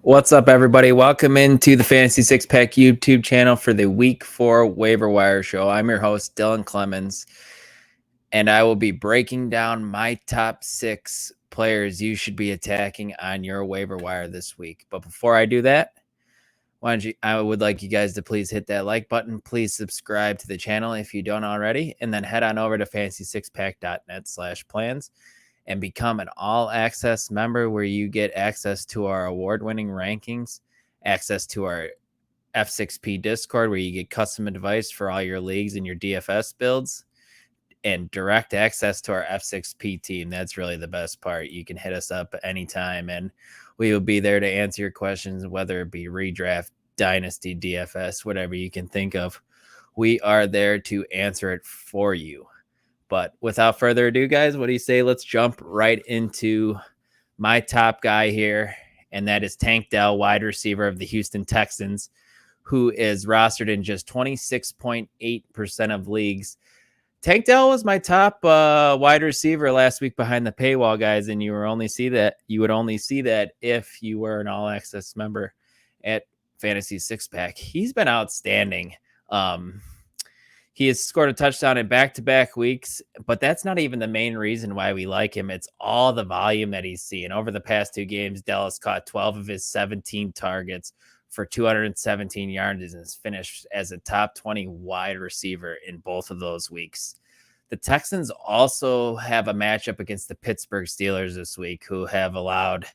What's up, everybody? Welcome into the Fantasy Six Pack YouTube channel for the Week 4 Waiver Wire Show. I'm your host, Dylan Clemons, and I will be breaking down my top 6 players you should be attacking on your waiver wire this week. But before I do that, I would like you guys to please hit that like button. Please subscribe to the channel if you don't already, and then head on over to fantasy6pack.net/plans and become an all-access member where you get access to our award-winning rankings, access to our F6P Discord where you get custom advice for all your leagues and your DFS builds, and direct access to our F6P team. That's really the best part. You can hit us up anytime, and we will be there to answer your questions, whether it be redraft, dynasty, DFS, whatever you can think of. We are there to answer it for you. But without further ado, guys, what do you say? Let's jump right into my top guy here, and that is Tank Dell, wide receiver of the Houston Texans, who is rostered in just 26.8% of leagues. Tank Dell was my top wide receiver last week behind the paywall, guys, and you would only see that if you were an all-access member at Fantasy Six Pack. He's been outstanding. He has scored a touchdown in back-to-back weeks, but that's not even the main reason why we like him. It's all the volume that he's seeing. Over the past 2 games, Dell has caught 12 of his 17 targets for 217 yards and has finished as a top 20 wide receiver in both of those weeks. The Texans also have a matchup against the Pittsburgh Steelers this week, who have allowed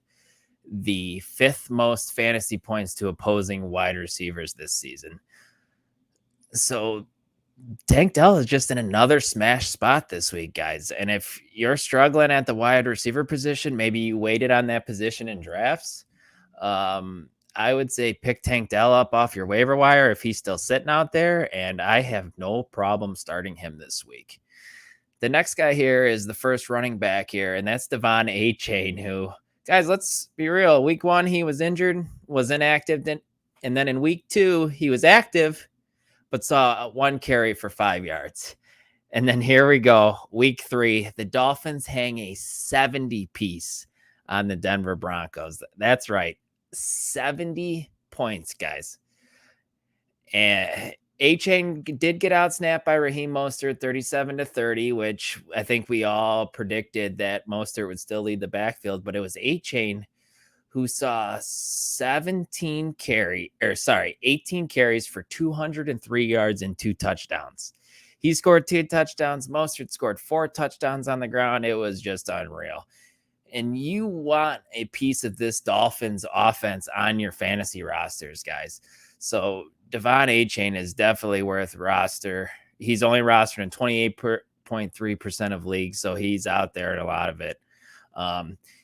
the 5th most fantasy points to opposing wide receivers this season. So Tank Dell is just in another smash spot this week, guys. And if you're struggling at the wide receiver position, maybe you waited on that position in drafts. I would say pick Tank Dell up off your waiver wire if he's still sitting out there, and I have no problem starting him this week. The next guy here is the first running back here, and that's Achane, who, guys, let's be real. Week 1, he was injured, was inactive, and then in week 2, he was active, but saw 1 carry for 5 yards. And then here we go. Week 3, the Dolphins hang a 70 piece on the Denver Broncos. That's right. 70 points, guys. And Achane did get outsnapped by Raheem Mostert 37-30, which I think we all predicted that Mostert would still lead the backfield, but it was Achane who saw 18 carries for 203 yards and 2 touchdowns. He scored 2 touchdowns. Mostert scored 4 touchdowns on the ground. It was just unreal. And you want a piece of this Dolphins offense on your fantasy rosters, guys. So Achane is definitely worth roster. He's only rostered in 28.3% of leagues, so he's out there in a lot of it.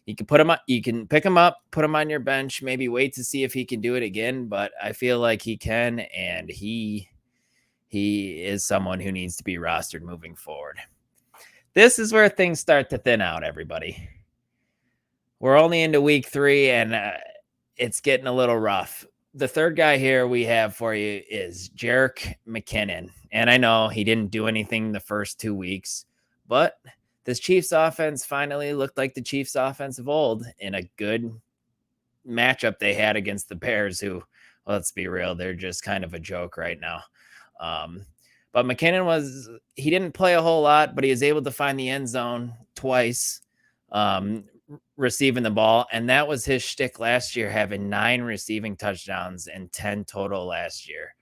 You can put him up, you can pick him up, put him on your bench, maybe wait to see if he can do it again, but I feel like he can, and he is someone who needs to be rostered moving forward. This is where things start to thin out, everybody. We're only into week 3, and it's getting a little rough. The third guy here we have for you is Jerick McKinnon, and I know he didn't do anything the first 2 weeks, but this Chiefs offense finally looked like the Chiefs offense of old in a good matchup they had against the Bears, who, let's be real, they're just kind of a joke right now. But McKinnon he didn't play a whole lot, but he was able to find the end zone twice, receiving the ball. And that was his shtick last year, having 9 receiving touchdowns and 10 total last year.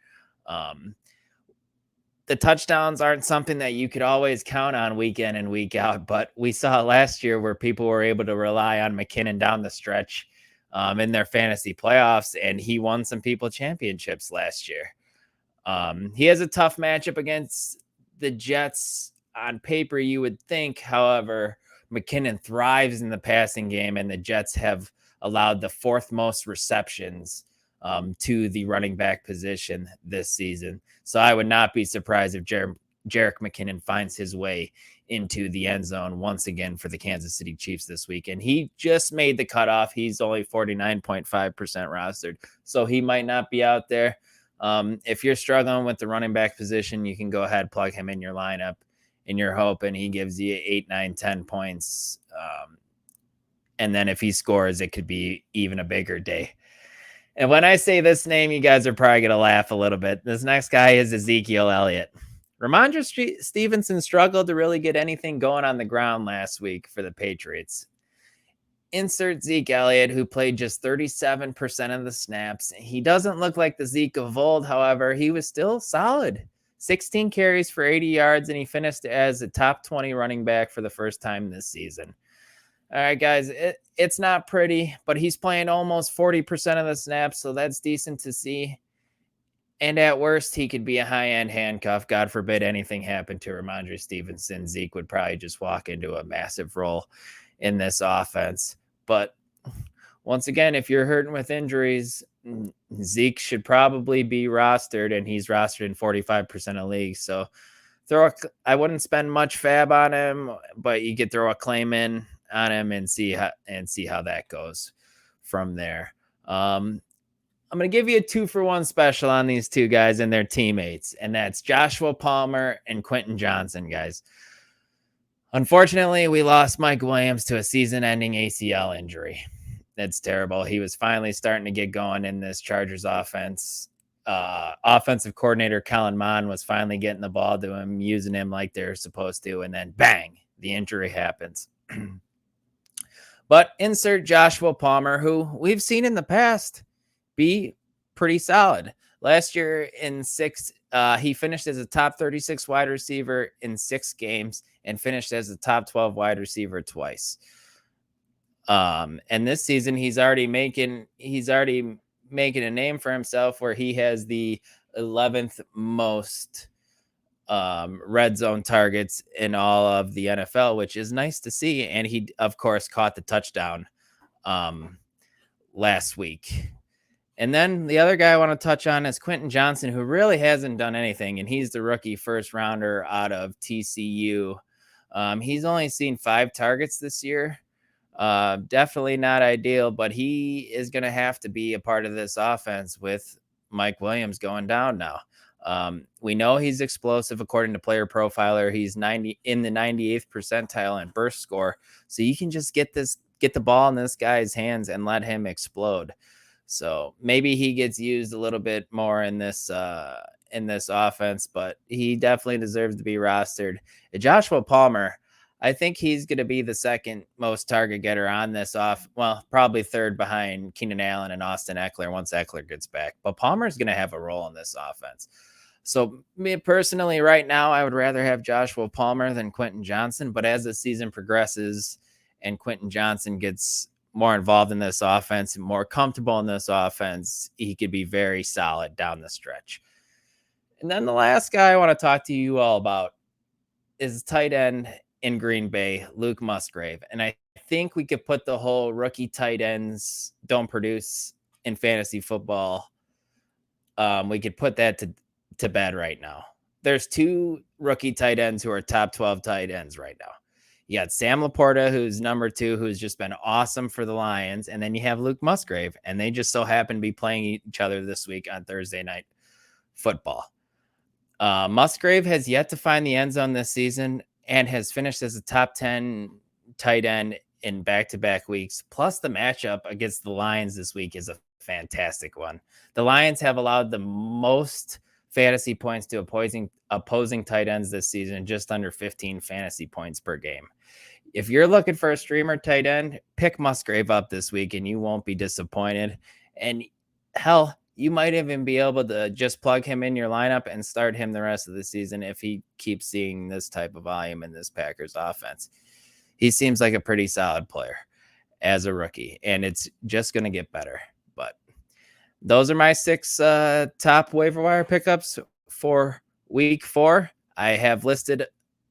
The touchdowns aren't something that you could always count on week in and week out, but we saw last year where people were able to rely on McKinnon down the stretch in their fantasy playoffs, and he won some people championships last year. He has a tough matchup against the Jets. On paper, you would think, however, McKinnon thrives in the passing game, and the Jets have allowed the 4th most receptions to the running back position this season. So I would not be surprised if Jerick McKinnon finds his way into the end zone once again for the Kansas City Chiefs this week. And he just made the cutoff. He's only 49.5% rostered, so he might not be out there. If you're struggling with the running back position, you can go ahead, plug him in your lineup, and you're hoping he gives you 8, 9, 10 points. And then if he scores, it could be even a bigger day. And when I say this name, you guys are probably going to laugh a little bit. This next guy is Ezekiel Elliot. Ramondre Stevenson struggled to really get anything going on the ground last week for the Patriots. Insert Zeke Elliott, who played just 37% of the snaps. He doesn't look like the Zeke of old. However, he was still solid. 16 carries for 80 yards, and he finished as a top 20 running back for the first time this season. All right, guys, it's not pretty, but he's playing almost 40% of the snaps, so that's decent to see. And at worst, he could be a high-end handcuff. God forbid anything happened to Ramondre Stevenson. Zeke would probably just walk into a massive role in this offense. But once again, if you're hurting with injuries, Zeke should probably be rostered, and he's rostered in 45% of leagues. So I wouldn't spend much fab on him, but you could throw a claim in on him and see how that goes from there. I'm going to give you a 2-for-1 special on these two guys and their teammates, and that's Joshua Palmer and Quentin Johnston, guys. Unfortunately, we lost Mike Williams to a season-ending ACL injury. That's terrible. He was finally starting to get going in this Chargers offense. Offensive coordinator Kellen Mond was finally getting the ball to him, using him like they're supposed to, and then bang, the injury happens. But insert Joshua Palmer, who we've seen in the past be pretty solid. Last year in he finished as a top 36 wide receiver in 6 games and finished as a top 12 wide receiver twice. And this season he's already making a name for himself, where he has the 11th most red zone targets in all of the NFL, which is nice to see. And he, of course, caught the touchdown last week. And then the other guy I want to touch on is Quentin Johnston, who really hasn't done anything, and he's the rookie first rounder out of TCU. He's only seen 5 targets this year. Definitely not ideal, but he is going to have to be a part of this offense with Mike Williams going down now. We know he's explosive according to Player Profiler. He's in the 98th percentile in burst score. So you can just get the ball in this guy's hands and let him explode. So maybe he gets used a little bit more in this offense, but he definitely deserves to be rostered. Joshua Palmer, I think he's going to be the second most target getter on this probably third behind Keenan Allen and Austin Eckler once Eckler gets back. But Palmer's going to have a role in this offense. So me personally, right now, I would rather have Joshua Palmer than Quentin Johnston. But as the season progresses and Quentin Johnston gets more involved in this offense and more comfortable in this offense, he could be very solid down the stretch. And then the last guy I want to talk to you all about is tight end in Green Bay, Luke Musgrave. And I think we could put the whole rookie tight ends don't produce in fantasy football. We could put that to bed right now. There's 2 rookie tight ends who are top 12 tight ends right now. You got Sam Laporta, who's number 2, who's just been awesome for the Lions. And then you have Luke Musgrave, and they just so happen to be playing each other this week on Thursday Night Football. Musgrave has yet to find the end zone this season and has finished as a top 10 tight end in back-to-back weeks. Plus, the matchup against the Lions this week is a fantastic one. The Lions have allowed the most fantasy points to opposing tight ends this season, just under 15 fantasy points per game. If you're looking for a streamer tight end, pick Musgrave up this week and you won't be disappointed. And hell, you might even be able to just plug him in your lineup and start him the rest of the season if he keeps seeing this type of volume in this Packers offense. He seems like a pretty solid player as a rookie, and it's just going to get better. But those are my 6 top waiver wire pickups for week 4. I have listed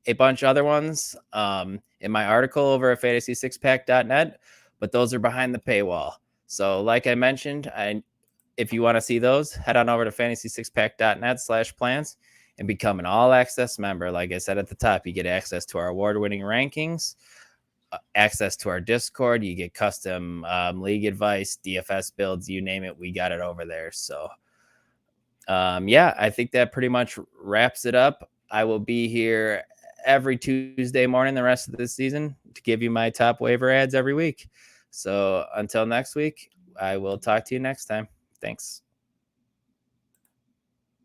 a bunch of other ones in my article over at fantasy6pack.net, but those are behind the paywall. So like I mentioned, if you want to see those, head on over to fantasy6pack.net/plans and become an all-access member. Like I said at the top, you get access to our award-winning rankings, access to our Discord. You get custom league advice, DFS builds, you name it. We got it over there. So, I think that pretty much wraps it up. I will be here every Tuesday morning the rest of this season to give you my top waiver ads every week. So until next week, I will talk to you next time. Thanks.